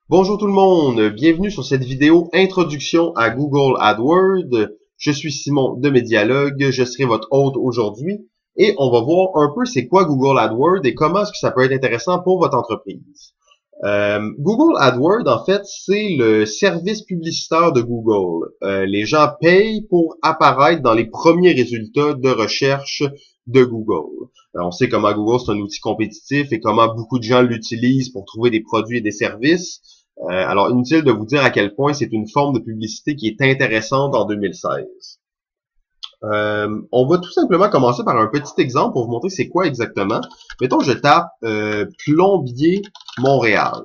Bonjour tout le monde, bienvenue sur cette vidéo Introduction à Google AdWords. Je suis Simon de Medialogue, je serai votre hôte aujourd'hui et on va voir un peu c'est quoi Google AdWords et comment est-ce que ça peut être intéressant pour votre entreprise. Google AdWords, en fait, c'est le service publicitaire de Google. Les gens payent pour apparaître dans les premiers résultats de recherche de Google. On sait comment Google, c'est un outil compétitif et comment beaucoup de gens l'utilisent pour trouver des produits et des services. Alors, inutile de vous dire à quel point c'est une forme de publicité qui est intéressante en 2016. On va tout simplement commencer par un petit exemple pour vous montrer c'est quoi exactement. Mettons, je tape plombier Montréal.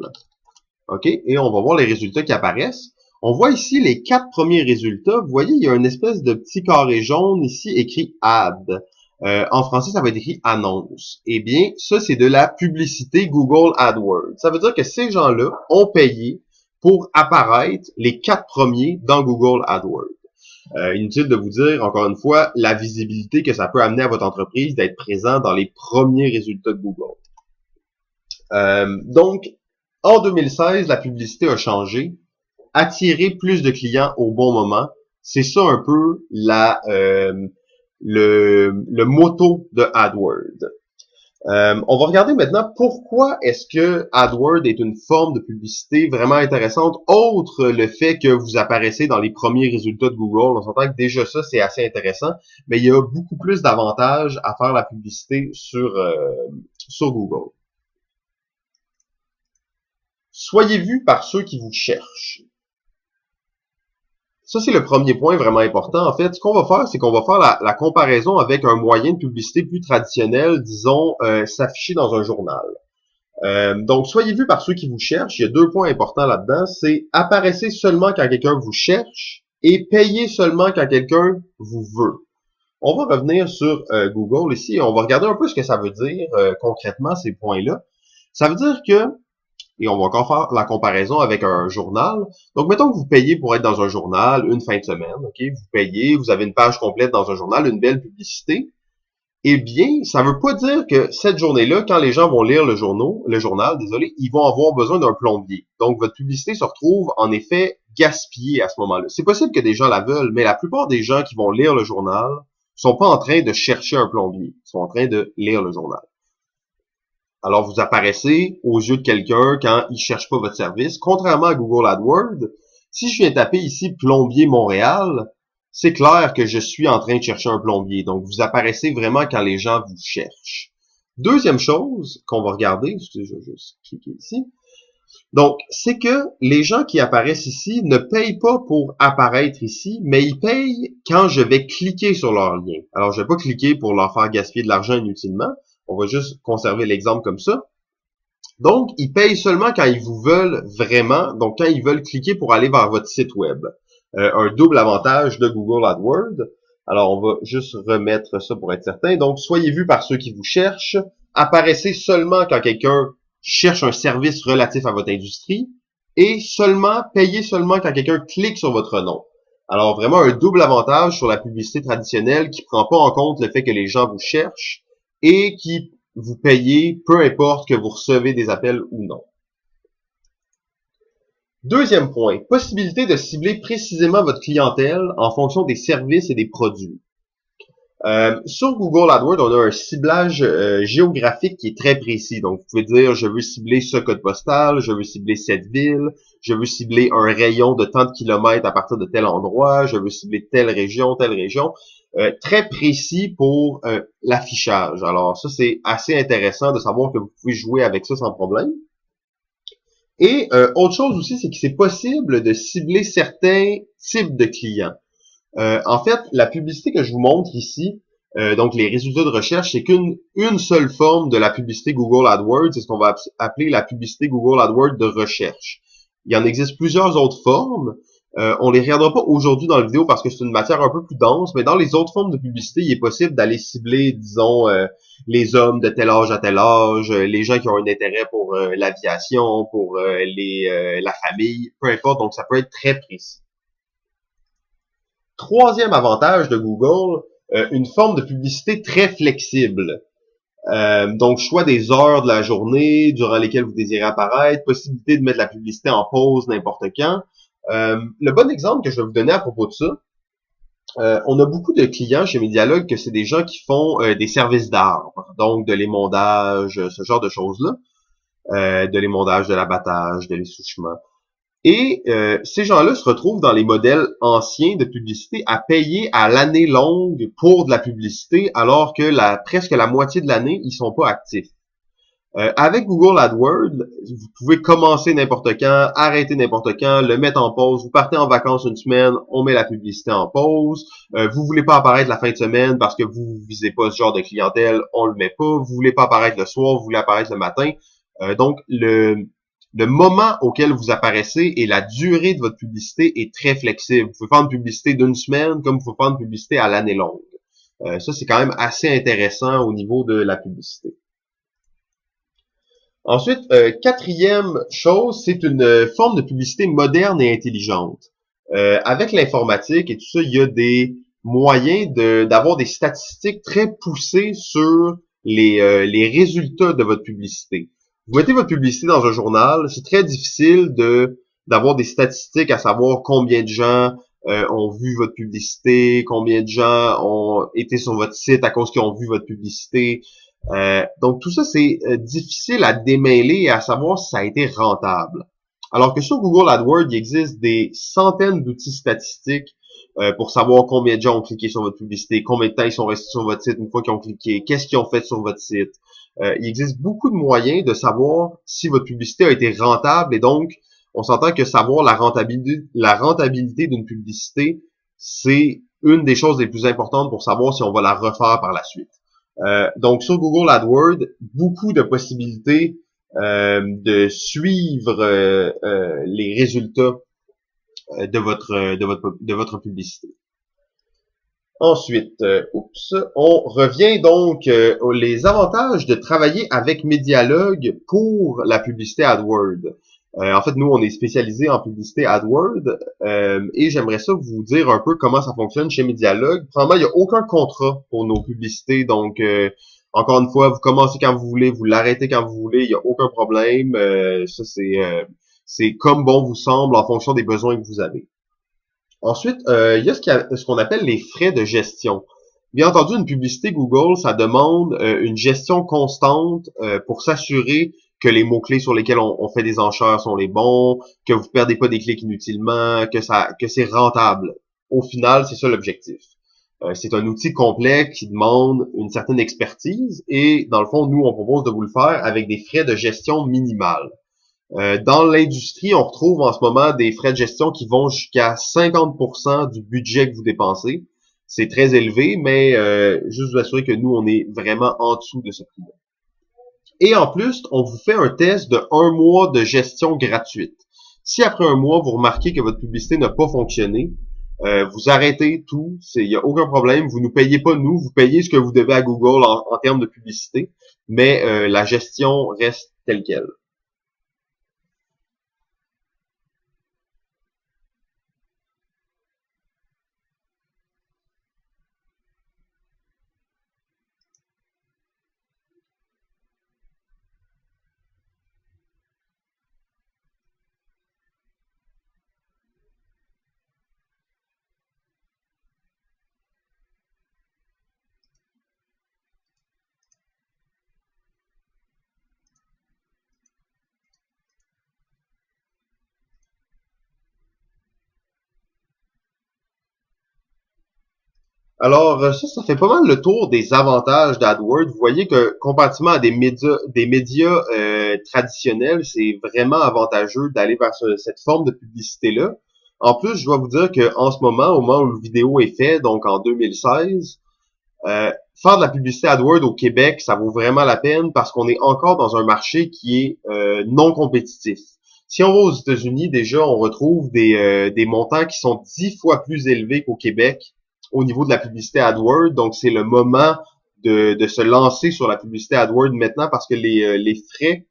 OK? Et on va voir les résultats qui apparaissent. On voit ici les 4 premiers résultats. Vous voyez, il y a une espèce de petit carré jaune ici écrit Ad. En français, ça va être écrit annonce. Eh bien, ça, c'est de la publicité Google AdWords. Ça veut dire que ces gens-là ont payé pour apparaître les 4 premiers dans Google AdWords. Inutile de vous dire, encore une fois, la visibilité que ça peut amener à votre entreprise d'être présent dans les premiers résultats de Google. Donc, en 2016, la publicité a changé. Attirer plus de clients au bon moment, c'est ça un peu le motto de AdWords. On va regarder maintenant pourquoi est-ce que AdWords est une forme de publicité vraiment intéressante, autre le fait que vous apparaissez dans les premiers résultats de Google. On s'entend que déjà ça, c'est assez intéressant, mais il y a beaucoup plus d'avantages à faire la publicité sur Google. Soyez vu par ceux qui vous cherchent. Ça, c'est le premier point vraiment important. En fait, ce qu'on va faire, c'est qu'on va faire la comparaison avec un moyen de publicité plus traditionnel, disons, s'afficher dans un journal. Donc, soyez vu par ceux qui vous cherchent. Il y a 2 points importants là-dedans. C'est apparaissez seulement quand quelqu'un vous cherche et payez seulement quand quelqu'un vous veut. On va revenir sur Google ici et on va regarder un peu ce que ça veut dire concrètement, ces points-là. Ça veut dire que et on va encore faire la comparaison avec un journal. Donc, mettons que vous payez pour être dans un journal une fin de semaine, OK? Vous payez, vous avez une page complète dans un journal, une belle publicité. Eh bien, ça ne veut pas dire que cette journée-là, quand les gens vont lire le journal, ils vont avoir besoin d'un plombier. Donc, votre publicité se retrouve en effet gaspillée à ce moment-là. C'est possible que des gens la veulent, mais la plupart des gens qui vont lire le journal sont pas en train de chercher un plombier. Ils sont en train de lire le journal. Alors, vous apparaissez aux yeux de quelqu'un quand il cherche pas votre service. Contrairement à Google AdWords, si je viens taper ici plombier Montréal, c'est clair que je suis en train de chercher un plombier. Donc, vous apparaissez vraiment quand les gens vous cherchent. Deuxième chose qu'on va regarder, je vais juste cliquer ici. Donc, c'est que les gens qui apparaissent ici ne payent pas pour apparaître ici, mais ils payent quand je vais cliquer sur leur lien. Alors, je vais pas cliquer pour leur faire gaspiller de l'argent inutilement. On va juste conserver l'exemple comme ça. Donc, ils payent seulement quand ils vous veulent vraiment, donc quand ils veulent cliquer pour aller vers votre site web. Un double avantage de Google AdWords. Alors, on va juste remettre ça pour être certain. Donc, soyez vus par ceux qui vous cherchent. Apparaissez seulement quand quelqu'un cherche un service relatif à votre industrie. Et payez seulement quand quelqu'un clique sur votre nom. Alors, vraiment un double avantage sur la publicité traditionnelle qui prend pas en compte le fait que les gens vous cherchent et qui vous payez peu importe que vous recevez des appels ou non. Deuxième point, possibilité de cibler précisément votre clientèle en fonction des services et des produits. Sur Google AdWords, on a un ciblage géographique qui est très précis. Donc, vous pouvez dire, je veux cibler ce code postal, je veux cibler cette ville, je veux cibler un rayon de tant de kilomètres à partir de tel endroit, je veux cibler telle région, telle région. Très précis pour l'affichage. Alors, ça, c'est assez intéressant de savoir que vous pouvez jouer avec ça sans problème. Et autre chose aussi, c'est que c'est possible de cibler certains types de clients. En fait, la publicité que je vous montre ici, donc les résultats de recherche, c'est qu'une seule forme de la publicité Google AdWords, c'est ce qu'on va appeler la publicité Google AdWords de recherche. Il en existe plusieurs autres formes. On les regardera pas aujourd'hui dans la vidéo parce que c'est une matière un peu plus dense, mais dans les autres formes de publicité, il est possible d'aller cibler, disons, les hommes de tel âge à tel âge, les gens qui ont un intérêt pour l'aviation, pour la famille, peu importe, donc ça peut être très précis. Troisième avantage de Google, une forme de publicité très flexible. Donc, choix des heures de la journée durant lesquelles vous désirez apparaître, possibilité de mettre la publicité en pause n'importe quand. Le bon exemple que je vais vous donner à propos de ça, on a beaucoup de clients chez Medialogue que c'est des gens qui font des services d'arbres, donc de l'émondage, ce genre de choses-là, de l'émondage, de l'abattage, de l'essouchement. Et ces gens-là se retrouvent dans les modèles anciens de publicité à payer à l'année longue pour de la publicité, alors que presque la moitié de l'année, ils sont pas actifs. Avec Google AdWords, vous pouvez commencer n'importe quand, arrêter n'importe quand, le mettre en pause. Vous partez en vacances une semaine, on met la publicité en pause. Vous voulez pas apparaître la fin de semaine parce que vous visez pas ce genre de clientèle, on le met pas. Vous voulez pas apparaître le soir, vous voulez apparaître le matin. Donc, le moment auquel vous apparaissez et la durée de votre publicité est très flexible. Vous pouvez faire une publicité d'une semaine comme vous pouvez faire une publicité à l'année longue. Ça, c'est quand même assez intéressant au niveau de la publicité. Ensuite, quatrième chose, c'est une forme de publicité moderne et intelligente. Avec l'informatique et tout ça, il y a des moyens d'avoir des statistiques très poussées sur les résultats de votre publicité. Vous mettez votre publicité dans un journal, c'est très difficile d'avoir des statistiques à savoir combien de gens ont vu votre publicité, combien de gens ont été sur votre site à cause qu'ils ont vu votre publicité. Donc tout ça, c'est difficile à démêler et à savoir si ça a été rentable. Alors que sur Google AdWords, il existe des centaines d'outils statistiques pour savoir combien de gens ont cliqué sur votre publicité, combien de temps ils sont restés sur votre site une fois qu'ils ont cliqué, qu'est-ce qu'ils ont fait sur votre site. Il existe beaucoup de moyens de savoir si votre publicité a été rentable et donc on s'entend que savoir la rentabilité d'une publicité, c'est une des choses les plus importantes pour savoir si on va la refaire par la suite. Donc sur Google AdWords, beaucoup de possibilités de suivre les résultats de votre publicité. Ensuite, on revient donc les avantages de travailler avec Medialogue pour la publicité AdWords. En fait, nous, on est spécialisé en publicité AdWords et j'aimerais ça vous dire un peu comment ça fonctionne chez Medialogue. Premièrement, il n'y a aucun contrat pour nos publicités, donc encore une fois, vous commencez quand vous voulez, vous l'arrêtez quand vous voulez, il n'y a aucun problème. Ça, c'est comme bon vous semble en fonction des besoins que vous avez. Ensuite, il y a ce qu'on appelle les frais de gestion. Bien entendu, une publicité Google, ça demande une gestion constante pour s'assurer que les mots-clés sur lesquels on fait des enchères sont les bons, que vous perdez pas des clics inutilement, que c'est rentable. Au final, c'est ça l'objectif. C'est un outil complet qui demande une certaine expertise et dans le fond, nous, on propose de vous le faire avec des frais de gestion minimales. Dans l'industrie, on retrouve en ce moment des frais de gestion qui vont jusqu'à 50% du budget que vous dépensez. C'est très élevé, mais juste vous assurer que nous, on est vraiment en dessous de ce prix-là. Et en plus, on vous fait un test de 1 mois de gestion gratuite. Si après 1 mois, vous remarquez que votre publicité n'a pas fonctionné, vous arrêtez tout, il n'y a aucun problème, vous ne nous payez pas nous, vous payez ce que vous devez à Google en termes de publicité, mais la gestion reste telle quelle. Alors, ça fait pas mal le tour des avantages d'AdWords. Vous voyez que comparativement à des médias traditionnels, c'est vraiment avantageux d'aller vers cette forme de publicité-là. En plus, je dois vous dire qu'en ce moment, au moment où la vidéo est faite, donc en 2016, faire de la publicité AdWords au Québec, ça vaut vraiment la peine parce qu'on est encore dans un marché qui est non compétitif. Si on va aux États-Unis, déjà, on retrouve des montants qui sont 10 fois plus élevés qu'au Québec au niveau de la publicité AdWords. Donc, c'est le moment de se lancer sur la publicité AdWords maintenant parce que les frais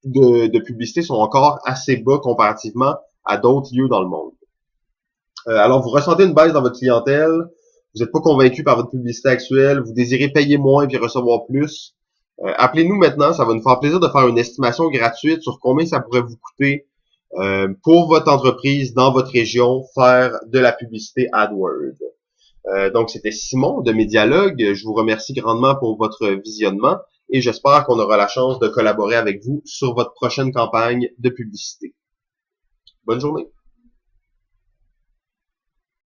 de publicité sont encore assez bas comparativement à d'autres lieux dans le monde. Alors, vous ressentez une baisse dans votre clientèle, vous n'êtes pas convaincu par votre publicité actuelle, vous désirez payer moins puis recevoir plus. Appelez-nous maintenant, ça va nous faire plaisir de faire une estimation gratuite sur combien ça pourrait vous coûter pour votre entreprise dans votre région faire de la publicité AdWords. Donc, c'était Simon de Médialogue. Je vous remercie grandement pour votre visionnement et j'espère qu'on aura la chance de collaborer avec vous sur votre prochaine campagne de publicité. Bonne journée.